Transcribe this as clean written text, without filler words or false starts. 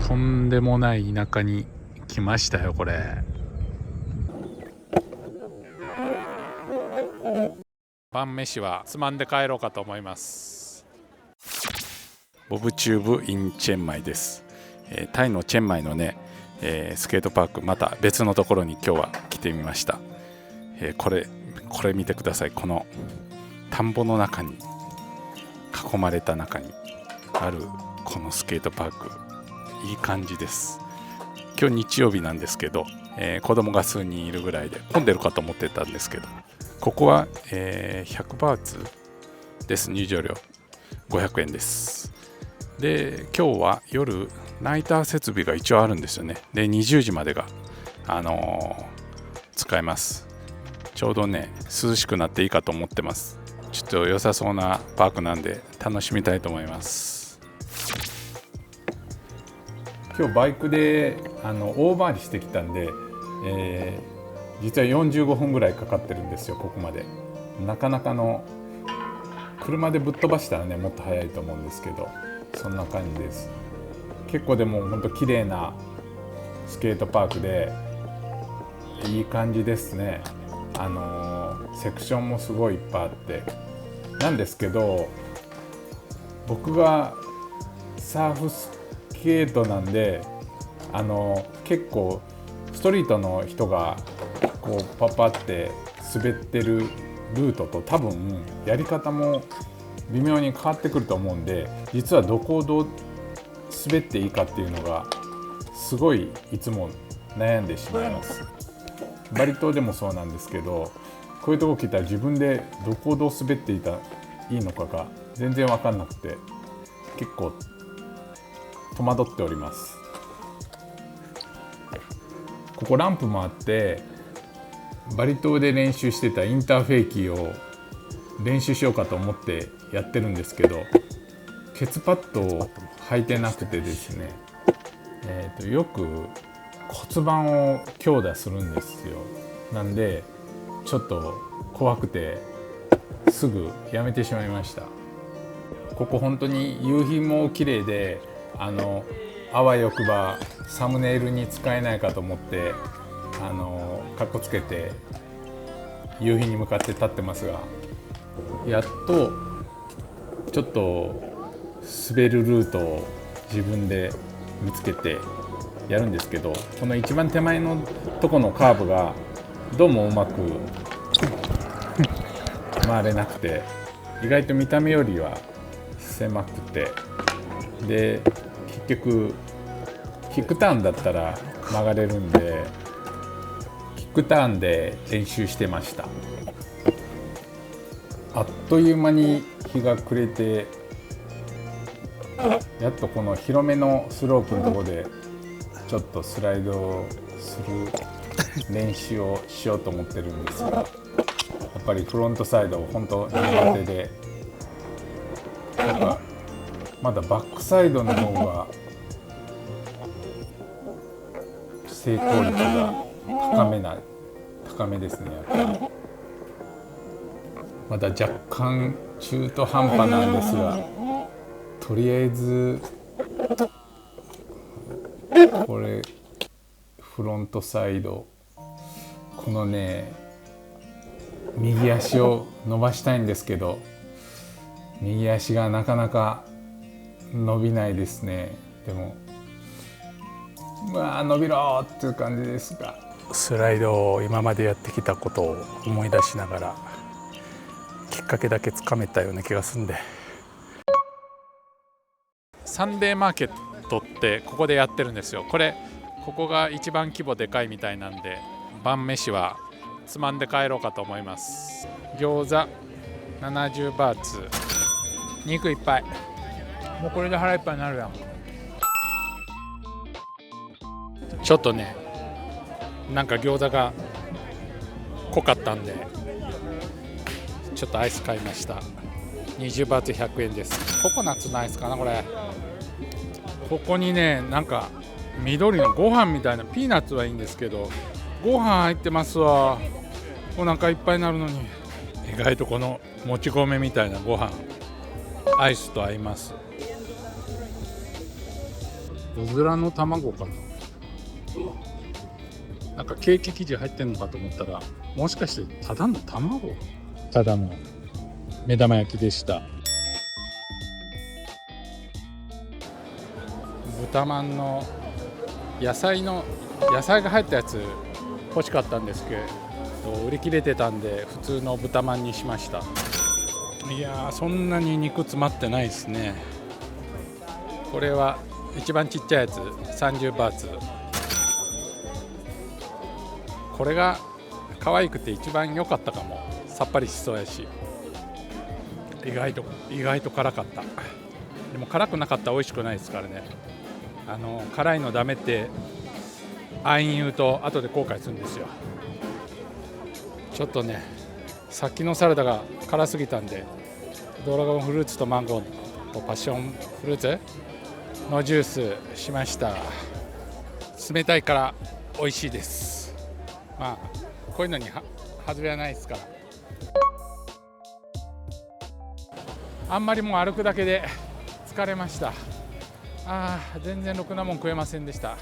とんでもない田舎に来ましたよ。これ晩飯はつまんで帰ろうかと思います。ボブチューブインチェンマイです。タイのチェンマイのね、スケートパーク、また別のところに今日は来てみました。これ見てください。この田んぼの中に囲まれた中にあるこのスケートパーク、いい感じです。今日日曜日なんですけど、子供が数人いるぐらいで混んでるかと思ってたんですけど、ここは、100バーツです。入場料500円です。で、今日は夜ナイター設備が一応あるんですよね。で、20時までが、使えます。ちょうどね、涼しくなっていいかと思ってます。ちょっと良さそうなパークなんで楽しみたいと思います。今日バイクで大回りしてきたんで、実は45分ぐらいかかってるんですよ。ここまでなかなかの、車でぶっ飛ばしたらねもっと早いと思うんですけど、そんな感じです。結構でも本当綺麗なスケートパークでいい感じですね。セクションもすごいいっぱいあってなんですけど、僕がサーフスケートなんで結構ストリートの人がこうパパって滑ってるルートと多分やり方も微妙に変わってくると思うんで、実はどこをどう滑っていいかっていうのがすごいいつも悩んでしまいます。バリ島でもそうなんですけど、こういうとこ来たら自分でどこをどう滑っていいのかが全然分かんなくて結構戸惑っております。ここランプもあって、バリ島で練習してたインターフェイキーを練習しようかと思ってやってるんですけど、ケツパッドを履いてなくてですね、よく骨盤を強打するんですよ。なんでちょっと怖くてすぐやめてしまいました。ここ本当に夕日も綺麗で、あわよくばサムネイルに使えないかと思ってかっこつけて夕日に向かって立ってますが、やっとちょっと滑るルートを自分で見つけてやるんですけど、この一番手前のとこのカーブがどうもうまく回れなくて、意外と見た目よりは狭くて、で結局キックターンだったら曲がれるんでキックターンで練習してました。あっという間に日が暮れて、やっとこの広めのスロープのところでちょっとスライドをする練習をしようと思ってるんですが、やっぱりフロントサイド本当苦手で、なんかまだバックサイドの方が成功率が高めですね。やっぱりまだ若干中途半端なんですが、とりあえずこれフロントサイド、このね右足を伸ばしたいんですけど、右足がなかなか伸びないですね。でも伸びろっていう感じですが、スライドを今までやってきたことを思い出しながらきっかけだけつかめたような気がするんで。サンデーマーケットってここでやってるんですよ。ここが一番規模でかいみたいなんで、晩飯はつまんで帰ろうかと思います。餃子70バーツ、肉いっぱい、もうこれで腹いっぱいになるやん。ちょっとね、なんか餃子が濃かったんでちょっとアイス買いました。20バーツ100円です。ココナッツのアイスかなこれ。ここにね、なんか緑のご飯みたいな、ピーナッツはいいんですけどご飯入ってますわ。お腹いっぱいになるのに。意外とこのもち米みたいなご飯アイスと合います。うずらの卵かな。なんかケーキ生地入ってんのかと思ったら、もしかしてただの卵、ただの目玉焼きでした。豚まんの野菜が入ったやつ欲しかったんですけど、売り切れてたんで普通の豚まんにしました。いやー、そんなに肉詰まってないですね。これは一番ちっちゃいやつ30バーツ、これが可愛くて一番良かったかも。さっぱりしそうやし、意外と辛かった。でも辛くなかったら美味しくないですからね。辛いのダメって安易に言うと後で後悔するんですよ。ちょっとね、さっきのサラダが辛すぎたんで、ドラゴンフルーツとマンゴーとパッションフルーツのジュースしました。冷たいから美味しいです。まあこういうのに外れはないですから。あんまりもう歩くだけで疲れました。全然ろくなもん食えませんでした。